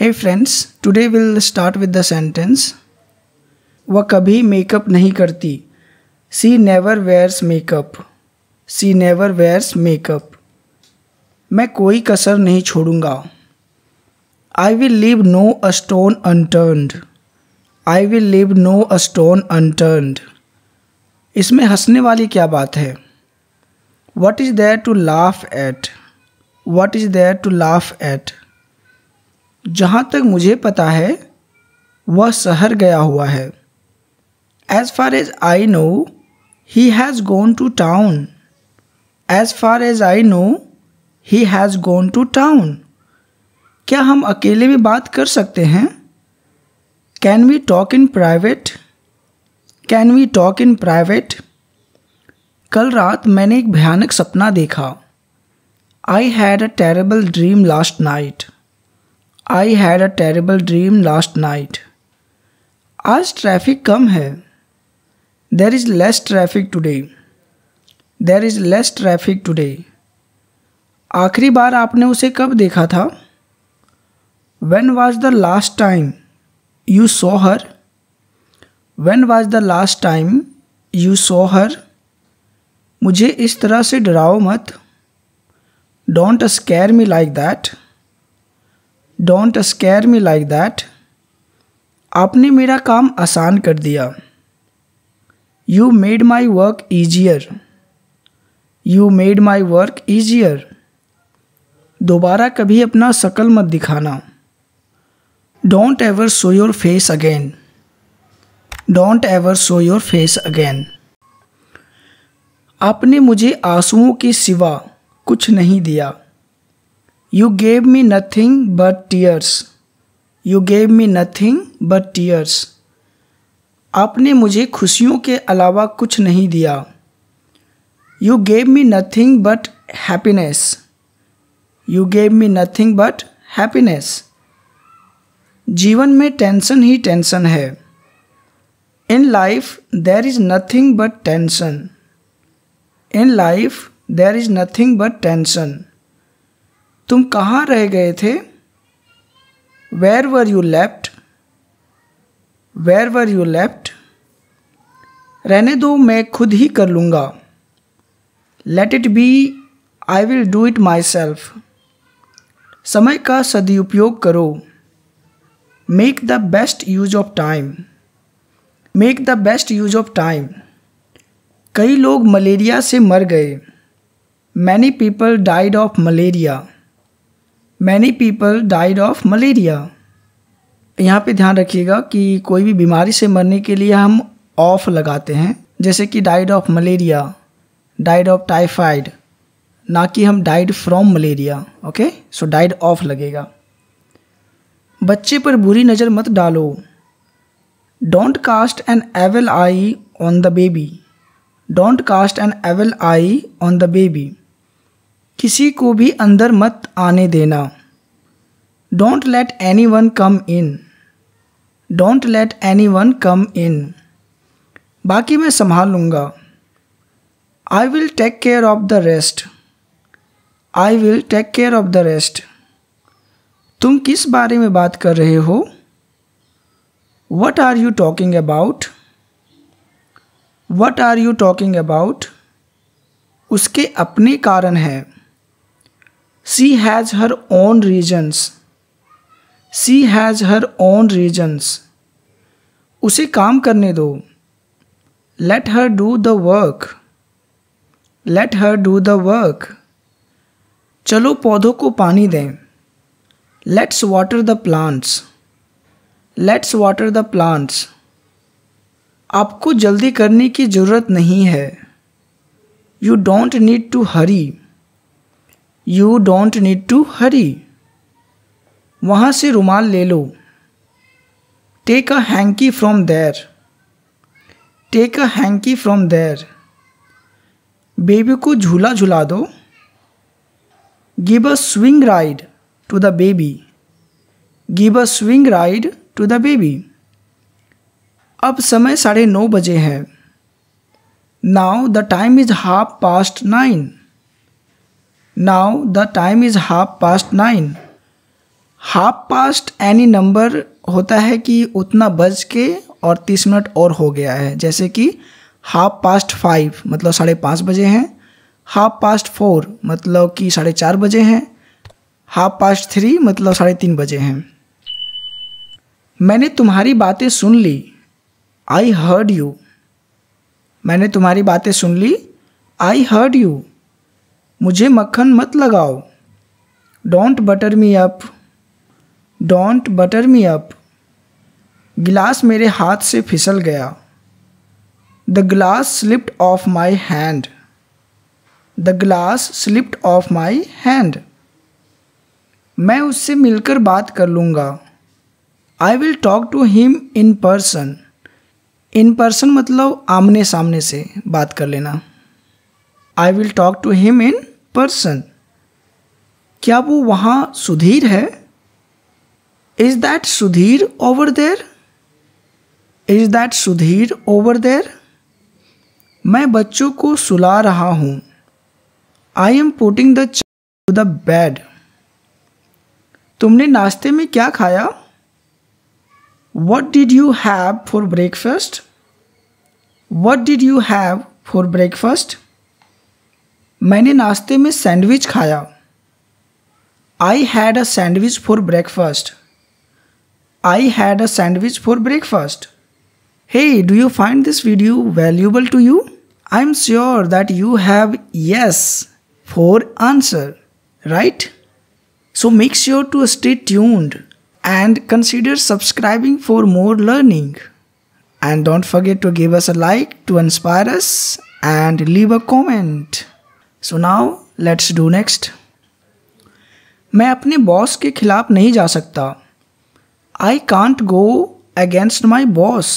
Hey friends, today we'll start with the sentence. वह कभी makeup नहीं करती. She never wears makeup. She never wears makeup. मैं कोई कसर नहीं छोड़ूंगा. I will leave no a stone unturned. I will leave no a stone unturned. इसमें हंसने वाली क्या बात है? What is there to laugh at? What is there to laugh at? जहाँ तक मुझे पता है वह शहर गया हुआ है. As far as I know, he has gone to town. As far as I know, he has gone to town. क्या हम अकेले में बात कर सकते हैं? Can we talk in private? Can we talk in private? कल रात मैंने एक भयानक सपना देखा. I had a terrible dream last night. I had a terrible dream last night. आज ट्रैफिक कम है. There is less traffic today. There is less traffic today. आखिरी बार आपने उसे कब देखा था? When was the last time you saw her? When was the last time you saw her? मुझे इस तरह से डराओ मत. Don't scare me like that. Don't scare me like that. आपने मेरा काम आसान कर दिया. You made my work easier. You made my work easier. दोबारा कभी अपना शकल मत दिखाना. Don't ever show your face again. Don't ever show your face again. आपने मुझे आंसुओं के सिवा कुछ नहीं दिया. You gave me nothing but tears. You gave me nothing but tears. आपने मुझे खुशियों के अलावा कुछ नहीं दिया. You gave me nothing but happiness. You gave me nothing but happiness. जीवन में टेंशन ही टेंशन है. In life there is nothing but tension. In life there is nothing but tension. तुम कहाँ रह गए थे? Where were you left? Where were you left? रहने दो, मैं खुद ही कर लूँगा. Let it be, I will do it myself. समय का सदुपयोग करो. Make the best use of time. Make the best use of time. कई लोग मलेरिया से मर गए. Many people died of malaria. Many people died of malaria. यहाँ पे ध्यान रखिएगा कि कोई भी बीमारी से मरने के लिए हम ऑफ लगाते हैं, जैसे कि died of malaria, died of typhoid, ना कि हम died from malaria. Okay, so died of लगेगा. बच्चे पर बुरी नज़र मत डालो. Don't cast an evil eye on the baby. Don't cast an evil eye on the baby. किसी को भी अंदर मत आने देना. Don't let anyone come in. Don't let anyone come in. बाकी मैं संभाल लूँगा. I will take care of the rest. I will take care of the rest. तुम किस बारे में बात कर रहे हो? What are you talking about? What are you talking about? उसके अपने कारण हैं. She has her own reasons. She has her own reasons. उसे काम करने दो. Let her do the work. Let her do the work. चलो पौधों को पानी दें. Let's water the plants. Let's water the plants. आपको जल्दी करने की ज़रूरत नहीं है. You don't need to hurry. You don't need to hurry. वहाँ से रुमाल ले लो. Take a hanky from there. Take a hanky from there. Baby को झूला झुला दो. Give a swing ride to the baby. Give a swing ride to the baby. अब समय 9:30 बजे है. Now the time is 9:30. Now the time is 9:30. Half past any number होता है कि उतना बज के और 30 मिनट और हो गया है, जैसे कि 5:30 मतलब 5:30 बजे हैं, 4:30 मतलब कि 4:30 बजे हैं, 3:30 मतलब 3:30 बजे हैं। मैंने तुम्हारी बातें सुन ली, आई हर्ड यू। मैंने तुम्हारी बातें सुन ली, आई हर्ड यू। मुझे मक्खन मत लगाओ, don't butter me up, don't butter me up. गिलास मेरे हाथ से फिसल गया, the glass slipped off my hand, the glass slipped off my hand. मैं उससे मिलकर बात कर लूँगा, I will talk to him in person. In person मतलब आमने सामने से बात कर लेना। I will talk to him in person. क्या वो वहाँ सुधीर है? Is that Sudhir over there? Is that Sudhir over there? मैं बच्चों को सुला रहा हूँ, I am putting the child to the bed. तुमने नाश्ते में क्या खाया? What did you have for breakfast? What did you have for breakfast? मैंने नाश्ते में सैंडविच खाया, I had a sandwich for breakfast. I had a sandwich for breakfast. Hey, do you find this video valuable to you? I'm sure that you have yes for answer, right? So make sure to stay tuned and consider subscribing for more learning. And don't forget to give us a like to inspire us and leave a comment. So now let's do next. मैं अपने boss के खिलाफ नहीं जा सकता, I can't go against my boss.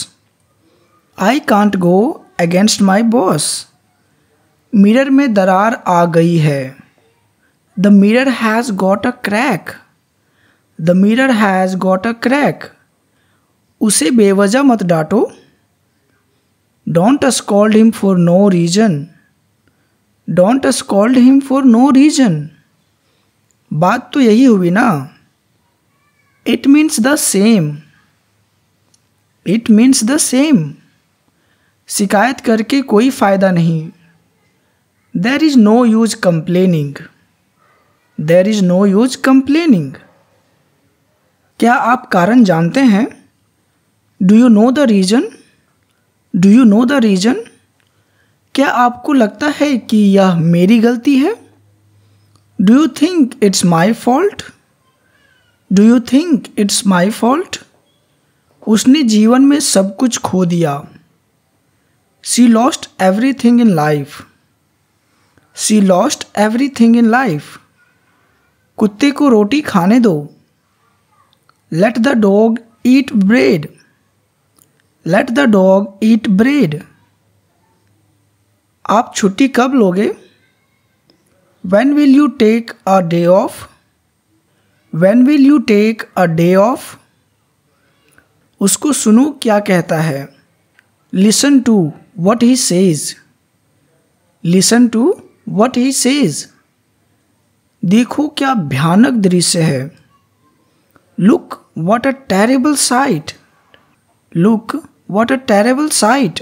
I can't go against my boss. Mirror में दरार आ गई है, The mirror has got a crack. The mirror has got a crack. उसे बेवजह मत डांटो, Don't scold him for no reason. Don't scold him for no reason. बात तो यही हुई ना, It means the same. It means the same. शिकायत करके कोई फ़ायदा नहीं, There is no use complaining. There is no use complaining. क्या आप कारण जानते हैं? Do you know the reason? Do you know the reason? क्या आपको लगता है कि यह मेरी गलती है? Do you think it's my fault? Do you think it's my fault? उसने जीवन में सब कुछ खो दिया, She lost everything in life. She lost everything in life. कुत्ते को रोटी खाने दो, Let the dog eat bread. Let the dog eat bread. आप छुट्टी कब लोगे? When will you take a day off? When will you take a day off? उसको सुनो क्या कहता है, Listen to what he says. Listen to what he says. देखो क्या भयानक दृश्य है, Look what a terrible sight. Look what a terrible sight.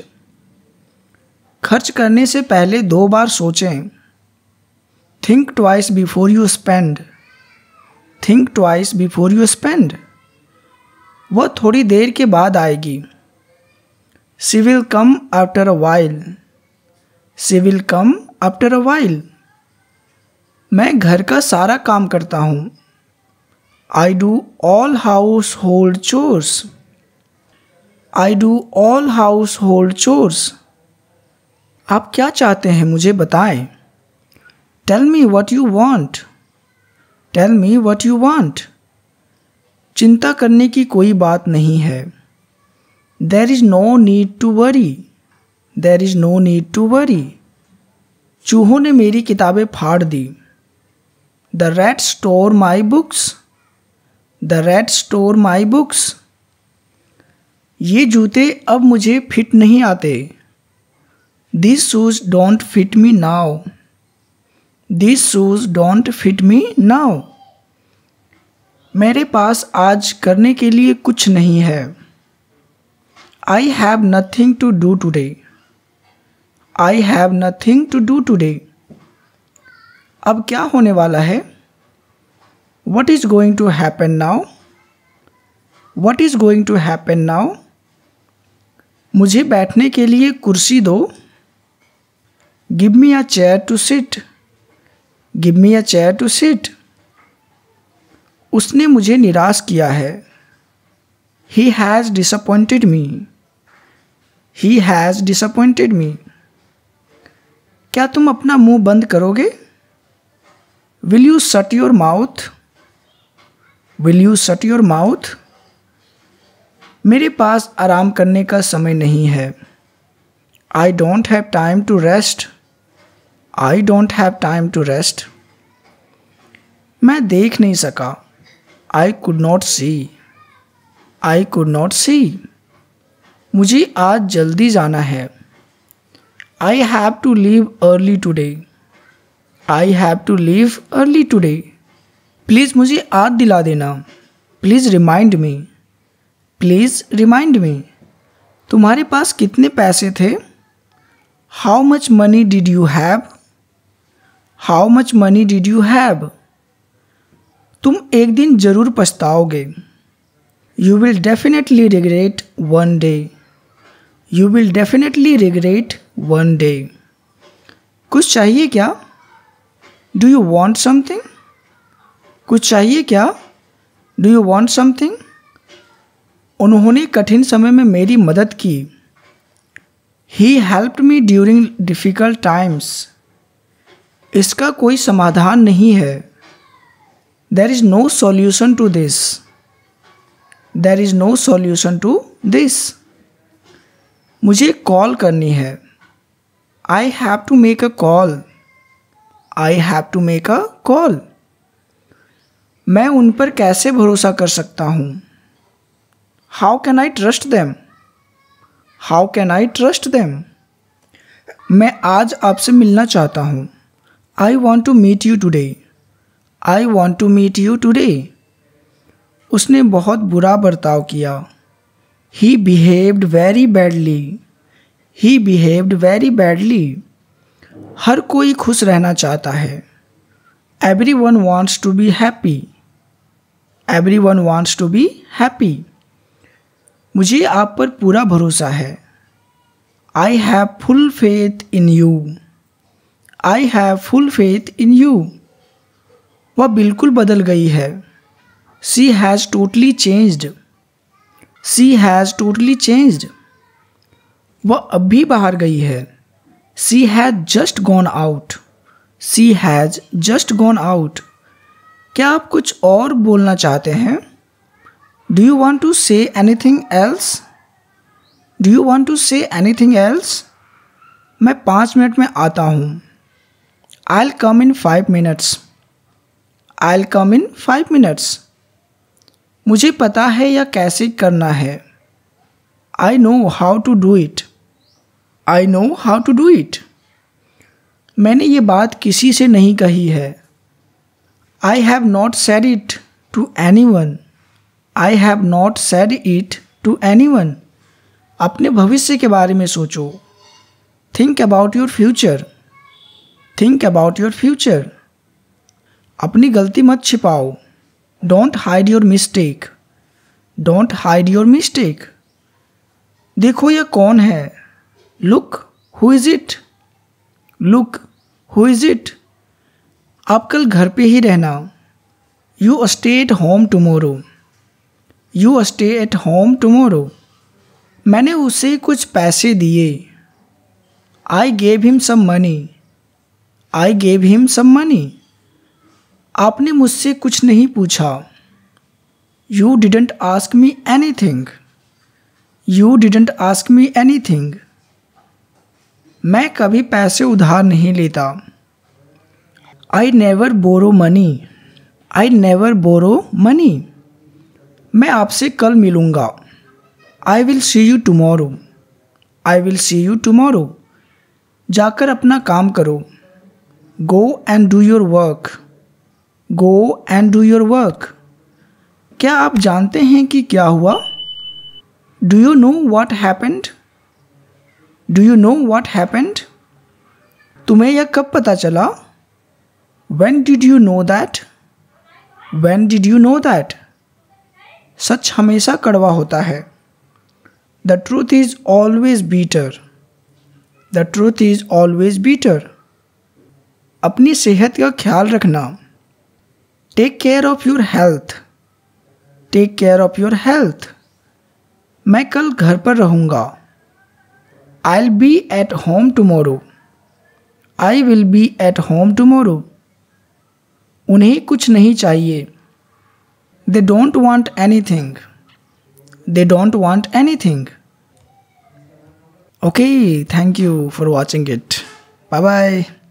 खर्च करने से पहले 2 बार सोचें, Think twice before you spend. Think twice before you spend. वह थोड़ी देर के बाद आएगी, She will come after a while. She will come after a while. मैं घर का सारा काम करता हूँ, I do all household chores. I do all household chores. आप क्या चाहते हैं मुझे बताएं, Tell me what you want. Tell me what you want. चिंता करने की कोई बात नहीं है, There is no need to worry. There is no need to worry. चूहों ने मेरी किताबें फाड़ दी, The rats tore my books. The rats tore my books. ये जूते अब मुझे फिट नहीं आते, These shoes don't fit me now. These shoes don't fit me now. मेरे पास आज करने के लिए कुछ नहीं है। I have nothing to do today. I have nothing to do today. अब क्या होने वाला है? What is going to happen now? What is going to happen now? मुझे बैठने के लिए कुर्सी दो। Give me a chair to sit. Give me a chair to sit. उसने मुझे निराश किया है। He has disappointed me. He has disappointed me. क्या तुम अपना मुंह बंद करोगे? Will you shut your mouth? Will you shut your mouth? मेरे पास आराम करने का समय नहीं है। I don't have time to rest. I don't have time to rest. मैं देख नहीं सका। I could not see. I could not see. मुझे आज जल्दी जाना है। I have to leave early today. I have to leave early today. Please मुझे याद दिला देना। Please remind me. Please remind me. तुम्हारे पास कितने पैसे थे? How much money did you have? How much money did you have? तुम एक दिन ज़रूर पछताओगे। You will definitely regret one day. You will definitely regret one day. कुछ चाहिए क्या? Do you want something? कुछ चाहिए क्या? Do you want something? उन्होंने कठिन समय में मेरी मदद की। ही helped me during difficult times. इसका कोई समाधान नहीं है। There is no solution to this. There is no solution to this. मुझे कॉल करनी है। I have to make a call. I have to make a call. मैं उन पर कैसे भरोसा कर सकता हूँ? How can I trust them? How can I trust them? मैं आज आपसे मिलना चाहता हूँ। I want to meet you today. I want to meet you today. उसने बहुत बुरा बर्ताव किया। He behaved very badly. He behaved very badly. हर कोई खुश रहना चाहता है। Everyone wants to be happy. Everyone wants to be happy. मुझे आप पर पूरा भरोसा है। I have full faith in you. I have full faith in you. वह बिल्कुल बदल गई है। She has totally changed. She has totally changed. वह अब भी बाहर गई है। She has just gone out. She has just gone out. क्या आप कुछ और बोलना चाहते हैं? Do you want to say anything else? Do you want to say anything else? मैं 5 मिनट में आता हूँ। I will come in 5 minutes. I will come in 5 minutes. मुझे पता है यह कैसे करना है। I know how to do it. I know how to do it. मैंने ये बात किसी से नहीं कही है। I have not said it to anyone. I have not said it to anyone. अपने भविष्य के बारे में सोचो। Think about your future. Think about your future. अपनी गलती मत छिपाओ। Don't hide your mistake. Don't hide your mistake. देखो यह कौन है। Look who is it. Look who is it. आप कल घर पे ही रहना। You stay at home tomorrow. You stay at home tomorrow. मैंने उसे कुछ पैसे दिए। I gave him some money. I gave him some money. आपने मुझसे कुछ नहीं पूछा। You didn't ask me anything. You didn't ask me anything. मैं कभी पैसे उधार नहीं लेता। I never borrow money. I never borrow money. मैं आपसे कल मिलूँगा। I will see you tomorrow. I will see you tomorrow. जाकर अपना काम करो। Go and do your work. Go and do your work. क्या आप जानते हैं कि क्या हुआ? Do you know what happened? Do you know what happened? तुम्हें यह कब पता चला? When did you know that? When did you know that? सच हमेशा कड़वा होता है. The truth is always bitter. The truth is always bitter. अपनी सेहत का ख्याल रखना. Take care of your health. Take care of your health. मैं कल घर पर रहूँगा. I'll be at home tomorrow. I will be at home tomorrow. उन्हें कुछ नहीं चाहिए. They don't want anything. They don't want anything. Okay, thank you for watching it. Bye bye.